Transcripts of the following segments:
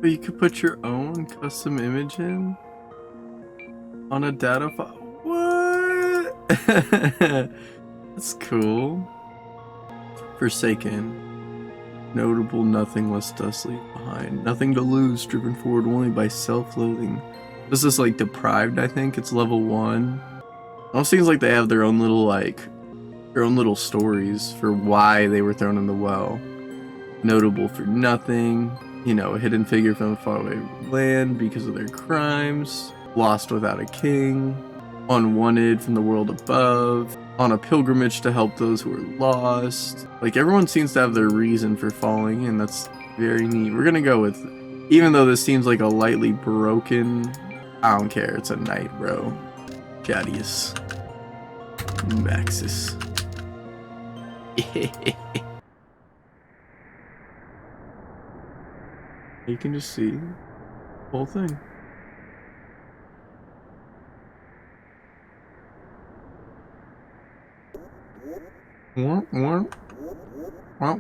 But you could put your own custom image in on a data file. What? That's cool. Forsaken. Notable, nothing less dust leave behind. Nothing to lose, driven forward only by self-loathing. This is like deprived, I think. It's level 1. It all seems like they have their own little stories for why they were thrown in the well. Notable for nothing. You know, a hidden figure from a faraway land because of their crimes. Lost without a king. Unwanted from the world above. On a pilgrimage to help those who are lost. Like, everyone seems to have their reason for falling, and that's very neat. We're gonna go with, even though this seems like a lightly broken, I don't care, it's a knight, bro. Jadius. Maxis. You can just see the whole thing. What? I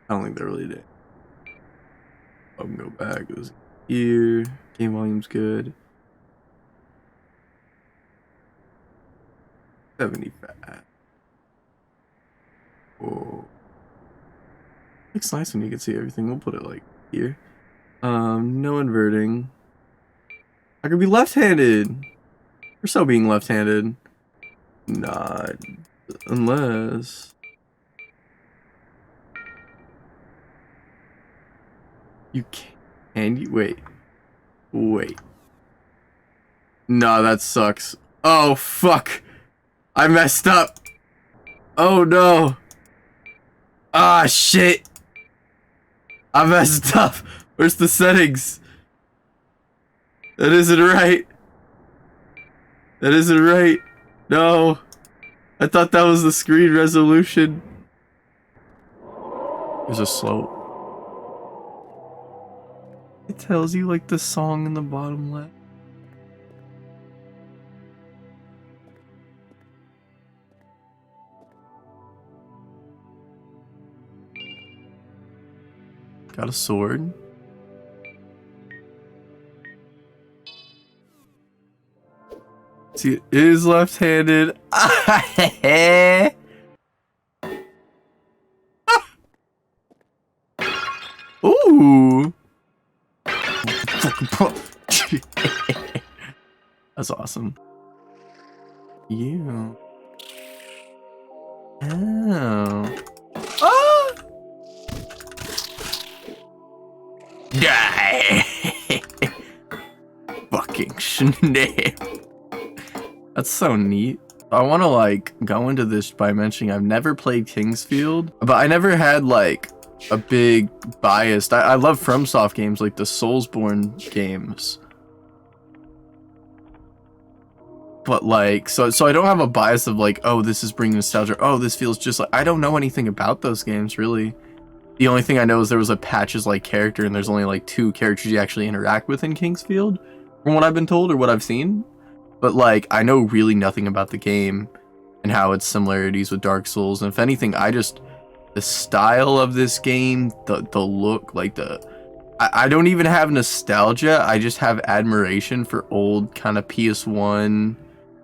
don't think they really did. I can go back. It was here. Game volume's good. 75. Whoa. Looks nice when you can see everything. We'll put it like here. No inverting. I could be left-handed. We're so being left-handed. Not unless you can. You wait. No, that sucks. Oh fuck! I messed up. Oh no. Ah shit. I messed up. Where's the settings? That isn't right. That isn't right. No. I thought that was the screen resolution. There's a slope. It tells you like the song in the bottom left. Got a sword. See, it is left-handed. Ooh. That's awesome. Yeah. Oh. Ah! Die. Fucking snap. That's so neat. I want to like go into this by mentioning I've never played Kingsfield, but I never had like a big bias. I love FROMSOFT games like the Soulsborne games, but like so I don't have a bias of like, oh, this is bringing nostalgia, oh, this feels just like, I don't know anything about those games really. The only thing I know is there was a Patches like character, and there's only like 2 characters you actually interact with in Kingsfield, from what I've been told or what I've seen. But like, I know really nothing about the game and how its similarities with Dark Souls. And if anything, the style of this game, the look, like I don't even have nostalgia. I just have admiration for old kind of PS1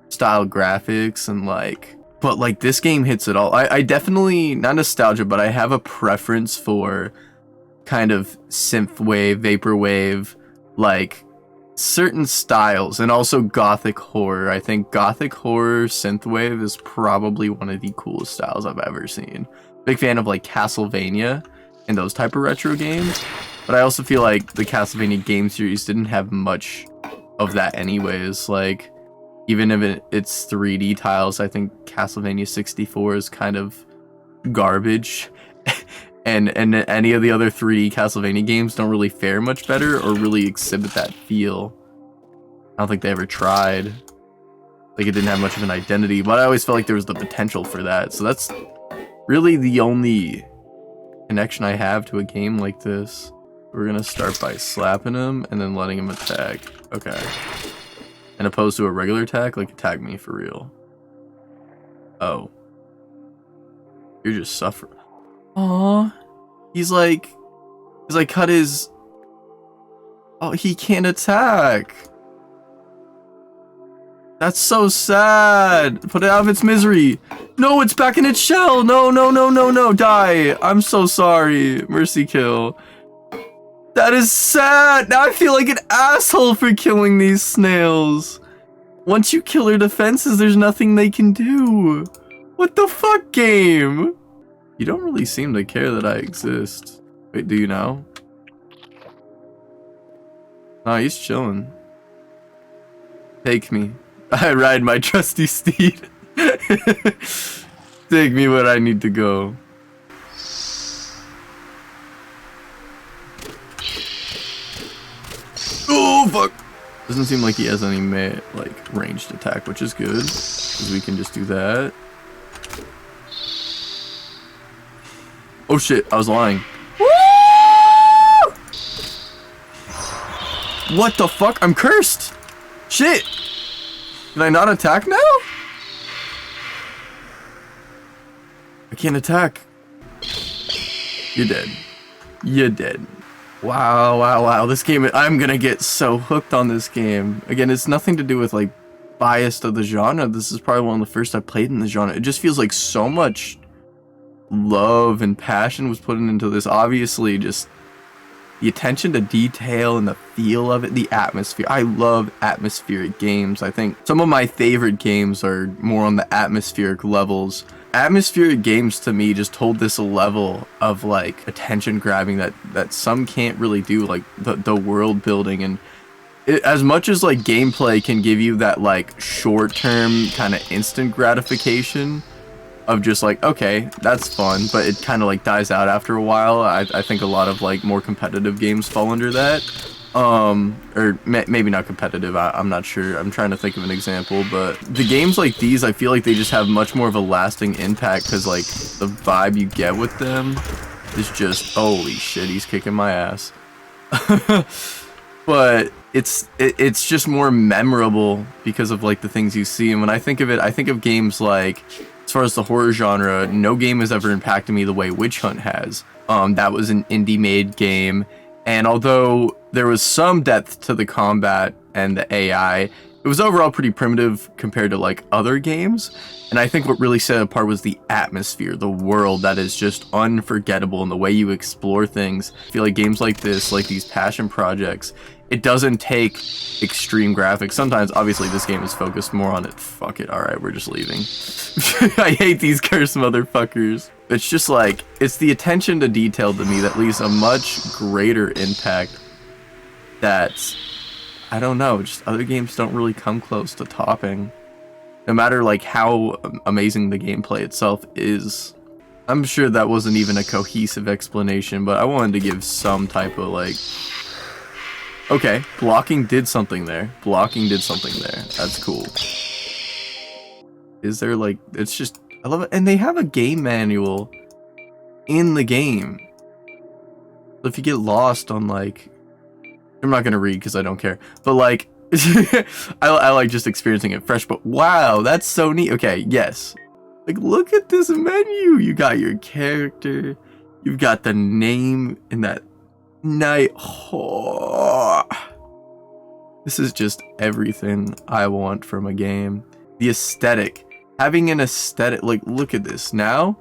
style graphics and like, but like this game hits it all. I definitely, not nostalgia, but I have a preference for kind of synthwave, vaporwave, like certain styles, and also gothic horror. I think gothic horror synthwave is probably one of the coolest styles I've ever seen. Big fan of like Castlevania and those type of retro games, but I also feel like the Castlevania game series didn't have much of that anyways. Like, even if it's 3D tiles, I think Castlevania 64 is kind of garbage. And any of the other 3D Castlevania games don't really fare much better or really exhibit that feel. I don't think they ever tried. Like, it didn't have much of an identity, but I always felt like there was the potential for that. So that's really the only connection I have to a game like this. We're gonna start by slapping him and then letting him attack. Okay. And opposed to a regular attack, like attack me for real. Oh. You're just suffering. Aw. He's like cut his... Oh, he can't attack. That's so sad. Put it out of its misery. No, it's back in its shell. No, no, no, no, no. Die. I'm so sorry. Mercy kill. That is sad. Now I feel like an asshole for killing these snails. Once you kill their defenses, there's nothing they can do. What the fuck, game? You don't really seem to care that I exist. Wait, do you now? Nah, he's chilling. Take me. I ride my trusty steed. Take me where I need to go. Oh, fuck. Doesn't seem like he has any ranged attack, which is good, because we can just do that. Oh shit, I was lying. Woo! What the fuck? I'm cursed. Shit. Can I not attack now? I can't attack. You're dead. You're dead. Wow, wow, wow. This game, I'm gonna get so hooked on this game. Again, it's nothing to do with like bias to the genre. This is probably one of the first I played in the genre. It just feels like so much love and passion was put into this. Obviously, just the attention to detail and the feel of it, the atmosphere. I love atmospheric games. I think some of my favorite games are more on the atmospheric levels. Atmospheric games to me just hold this level of like attention grabbing that some can't really do, like the world building. And as much as like gameplay can give you that like short-term kind of instant gratification of just like, okay, that's fun, but it kind of like dies out after a while. I think a lot of like more competitive games fall under that. Or maybe not competitive, I'm not sure. I'm trying to think of an example, but the games like these, I feel like they just have much more of a lasting impact because like the vibe you get with them is just, holy shit, he's kicking my ass. But it's just more memorable because of like the things you see. And when I think of it, I think of games like, as far as the horror genre, no game has ever impacted me the way Witch Hunt has. That was an indie-made game, and although there was some depth to the combat and the AI, it was overall pretty primitive compared to like other games. And I think what really set it apart was the atmosphere, the world that is just unforgettable, and the way you explore things. I feel like games like this, like these passion projects, it doesn't take extreme graphics. Sometimes, obviously, this game is focused more on it. Fuck it, alright, we're just leaving. I hate these cursed motherfuckers. It's just like, it's the attention to detail to me that leaves a much greater impact that, I don't know, just other games don't really come close to topping. No matter like how amazing the gameplay itself is. I'm sure that wasn't even a cohesive explanation, but I wanted to give some type of like, okay, blocking did something there. Blocking did something there. That's cool. Is there like, it's just, I love it. And they have a game manual in the game. So if you get lost on like, I'm not gonna read because I don't care, but like, I like just experiencing it fresh, but wow, that's so neat. Okay, yes. Like, look at this menu. You got your character, you've got the name in that night. Oh, this is just everything I want from a game. The aesthetic, having an aesthetic, like, look at this. Now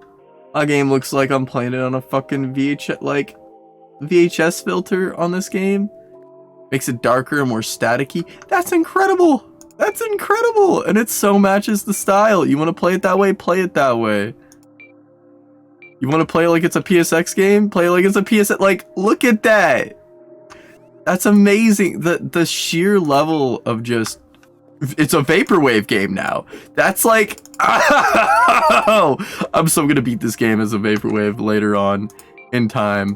a game looks like I'm playing it on a fucking VHS filter on this game. Makes it darker and more staticky. That's incredible. That's incredible. And it so matches the style. You want to play it that way? Play it that way. You want to play like it's a PSX game? Play like it's a PSX. Like, look at that. That's amazing. The sheer level of just, it's a vaporwave game now. That's like, oh, I'm so gonna beat this game as a vaporwave later on in time.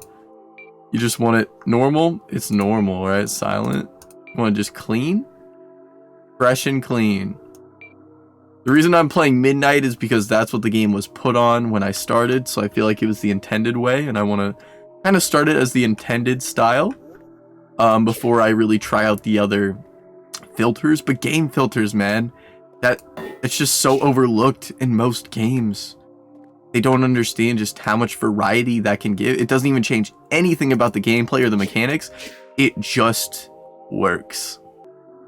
You just want it normal? It's normal, right? Silent. You want it just clean? Fresh and clean. The reason I'm playing Midnight is because that's what the game was put on when I started, so I feel like it was the intended way, and I want to kind of start it as the intended style before I really try out the other filters. But game filters, man, That it's just so overlooked in most games. They don't understand just how much variety that can give. It doesn't even change anything about the gameplay or the mechanics. It just works.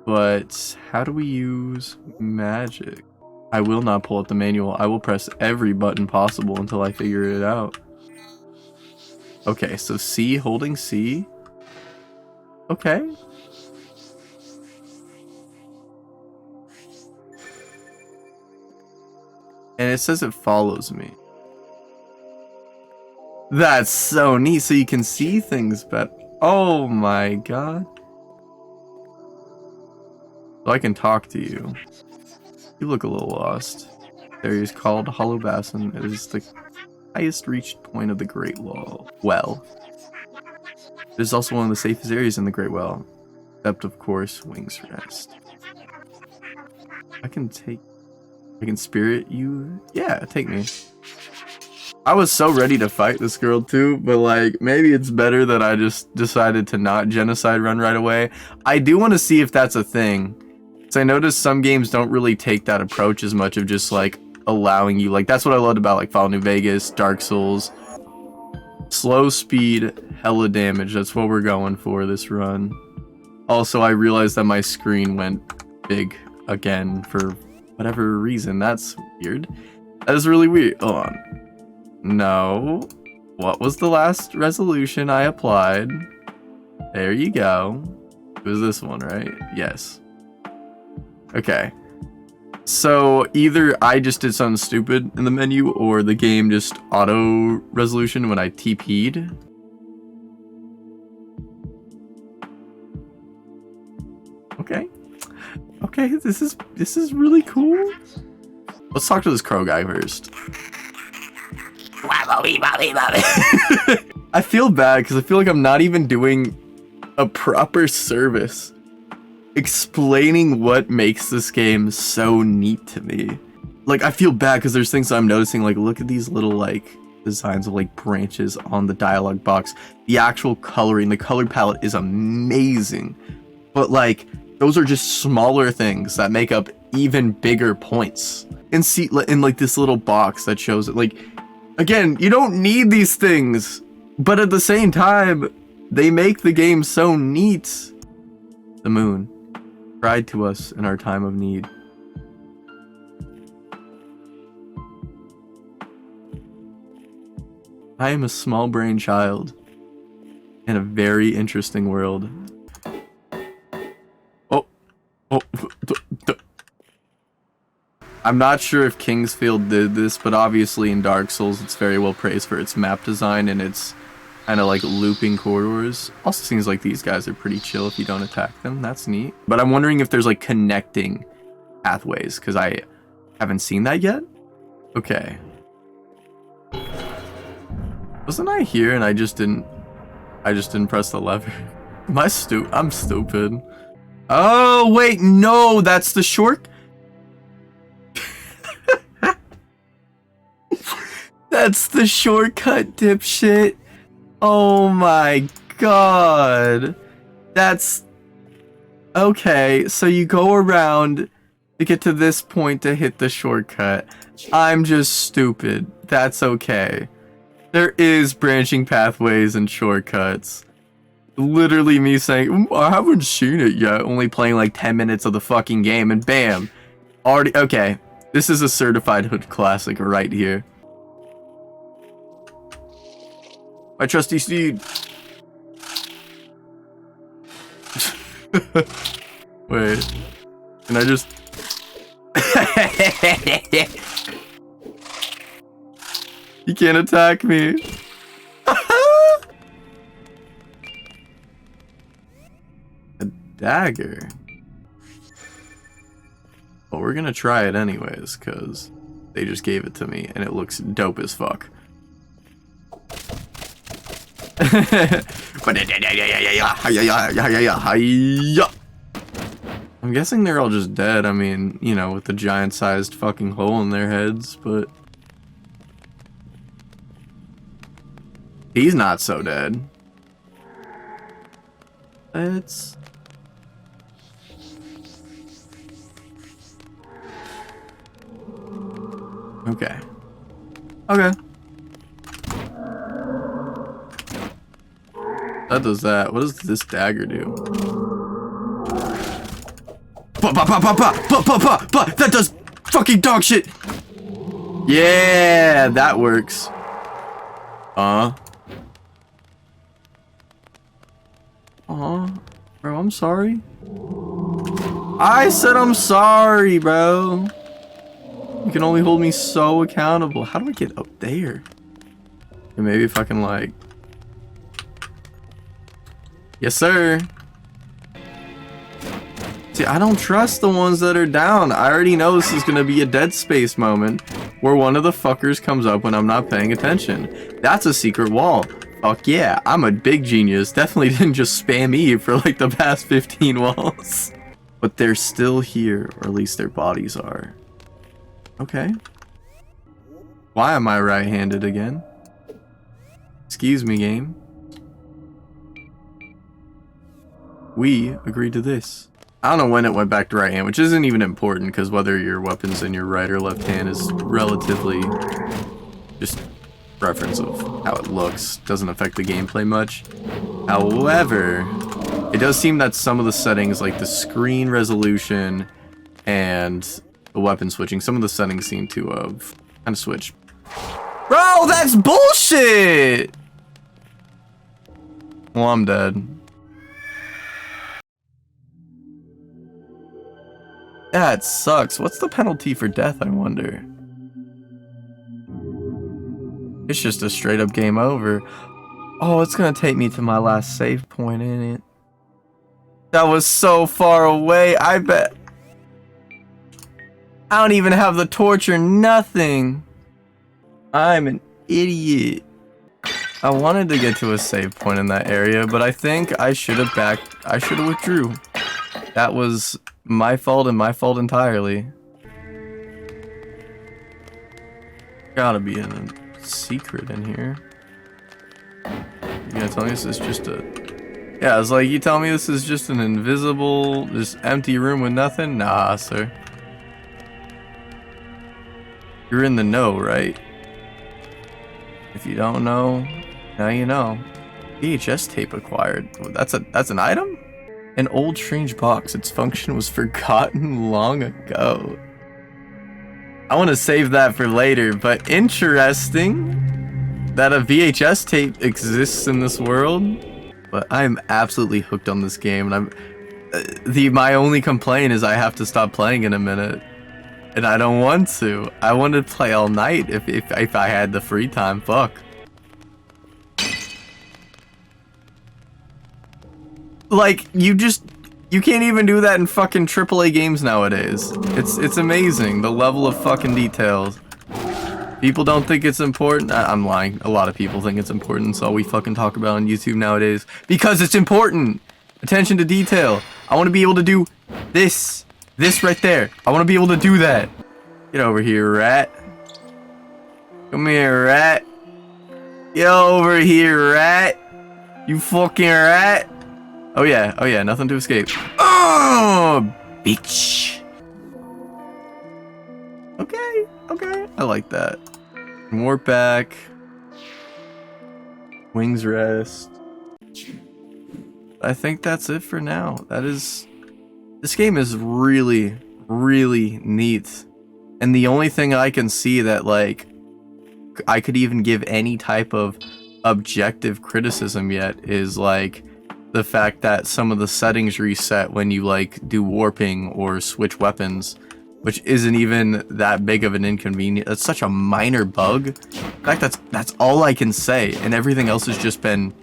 But how do we use magic? I will not pull up the manual. I will press every button possible until I figure it out. Okay, so C, holding C. Okay. And it says it follows me. That's so neat, so you can see things better. Oh my god. So I can talk to you. You look a little lost. There he is, called Hollow Basin. It is the highest reached point of the Great Well. It is also one of the safest areas in the Great Well. Except, of course, Wings Rest. I can spirit you? Yeah, take me. I was so ready to fight this girl too, but like, maybe it's better that I just decided to not genocide run right away. I do want to see if that's a thing. So I noticed some games don't really take that approach as much of just like allowing you, like that's what I loved about like Fallout New Vegas, Dark Souls. Slow speed, hella damage, that's what we're going for this run. Also, I realized that my screen went big again for whatever reason. That's weird. That is really weird. Hold on. No. What was the last resolution I applied? There you go. It was this one, right? Yes. Okay. So either I just did something stupid in the menu or the game just auto resolution when I TP'd. Okay. Okay, this is really cool. Let's talk to this crow guy first. I feel bad because I feel like I'm not even doing a proper service explaining what makes this game so neat to me. Like, I feel bad because there's things I'm noticing, like, look at these little, like, designs of, like, branches on the dialogue box. The actual coloring, the color palette is amazing. But, like, those are just smaller things that make up even bigger points. And see, in, like, this little box that shows it, like, again, you don't need these things, but at the same time, they make the game so neat. The moon cried to us in our time of need. I am a small brain child in a very interesting world. I'm not sure if Kingsfield did this, but obviously in Dark Souls it's very well praised for its map design and its kind of like looping corridors. Also seems like these guys are pretty chill if you don't attack them. That's neat. But I'm wondering if there's like connecting pathways because I haven't seen that yet. Okay. Wasn't I here and I just didn't press the lever? I'm stupid. Oh wait, no, that's the short. That's the shortcut, dipshit. Oh my god. That's... Okay, so you go around to get to this point to hit the shortcut. I'm just stupid. That's okay. There is branching pathways and shortcuts. Literally me saying, I haven't seen it yet, only playing like 10 minutes of the fucking game, and bam. Already... Okay, this is a certified hood classic right here. My trusty steed. Wait. Can I just... You can't attack me. A dagger. Well, we're gonna try it anyways, because they just gave it to me, and it looks dope as fuck. I'm guessing they're all just dead. I mean, you know, with the giant-sized fucking hole in their heads, but... He's not so dead. Okay. Okay. That does that. What does this dagger do? That does fucking dog shit! Yeah, that works. Bro, I'm sorry. I said I'm sorry, bro. You can only hold me so accountable. How do I get up there? And maybe if I can, like... Yes, sir. See, I don't trust the ones that are down. I already know this is gonna be a Dead Space moment where one of the fuckers comes up when I'm not paying attention. That's a secret wall. Fuck yeah, I'm a big genius. Definitely didn't just spam E for like the past 15 walls. But they're still here, or at least their bodies are. Okay. Why am I right-handed again? Excuse me, game. We agreed to this. I don't know when it went back to right hand, which isn't even important, because whether your weapon's in your right or left hand is relatively just preference of how it looks. Doesn't affect the gameplay much. However, it does seem that some of the settings, like the screen resolution and the weapon switching, some of the settings seem to have kind of switched. Bro, that's bullshit! Well, I'm dead. That sucks. What's the penalty for death, I wonder? It's just a straight up game over. Oh, it's gonna take me to my last save point, ain't it? That was so far away, I bet. I don't even have the torch or nothing. I'm an idiot. I wanted to get to a save point in that area, but I think I should have withdrew. That was my fault and my fault entirely. Gotta be a secret in here. You gonna tell me this is just a... Yeah, it's like, you tell me this is just an invisible, just empty room with nothing? Nah, sir. You're in the know, right? If you don't know, now you know. VHS tape acquired. That's an item? An old strange box. Its function was forgotten long ago. I want to save that for later, but interesting that a VHS tape exists in this world. But I'm absolutely hooked on this game, and my only complaint is I have to stop playing in a minute, and I don't want to. I want to play all night if I had the free time. Fuck. Like, you can't even do that in fucking AAA games nowadays. It's amazing, the level of fucking details. People don't think it's important. I'm lying. A lot of people think it's important. It's all we fucking talk about on YouTube nowadays. Because it's important. Attention to detail. I want to be able to do this. This right there. I want to be able to do that. Get over here, rat. Come here, rat. Get over here, rat. You fucking rat. Oh yeah, nothing to escape. Oh, bitch. Okay, I like that. Warp back. Wings rest. I think that's it for now. This game is really, really neat. And the only thing I can see that, like, I could even give any type of objective criticism yet is, like, the fact that some of the settings reset when you, like, do warping or switch weapons, which isn't even that big of an inconvenience. That's such a minor bug. In fact, that's all I can say, and everything else has just been,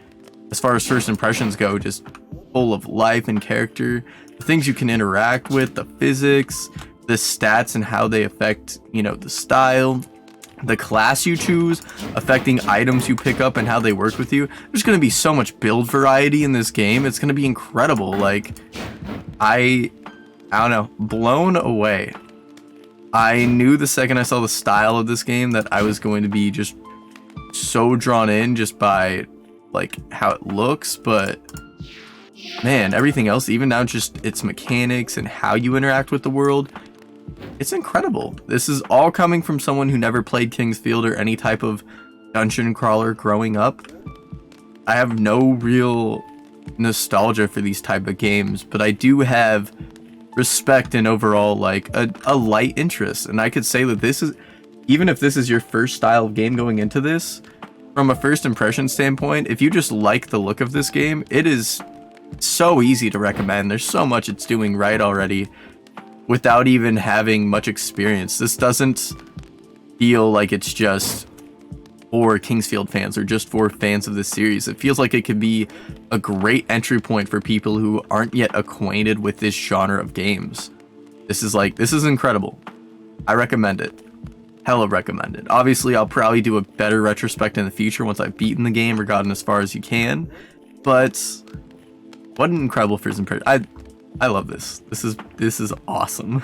as far as first impressions go, just full of life and character. The things you can interact with, the physics, the stats and how they affect, you know, the style, the class you choose, affecting items you pick up and how they work with you. There's going to be so much build variety in this game. It's going to be incredible. Like, I don't know, blown away. I knew the second I saw the style of this game that I was going to be just so drawn in just by, like, how it looks, but man, everything else, even now just its mechanics and how you interact with the world, It's incredible. This is all coming from someone who never played King's Field or any type of dungeon crawler growing up. I have no real nostalgia for these type of games, but I do have respect and overall like a light interest. And I could say that this is, even if this is your first style of game going into this, from a first impression standpoint, if you just like the look of this game, it is so easy to recommend. There's so much it's doing right already without even having much experience. This doesn't feel like it's just for Kingsfield fans or just for fans of this series. It feels like it could be a great entry point for people who aren't yet acquainted with this genre of games. This is incredible. I recommend it. Hella recommend it. Obviously, I'll probably do a better retrospect in the future once I've beaten the game or gotten as far as you can. But what an incredible first impression. I love this. This is awesome.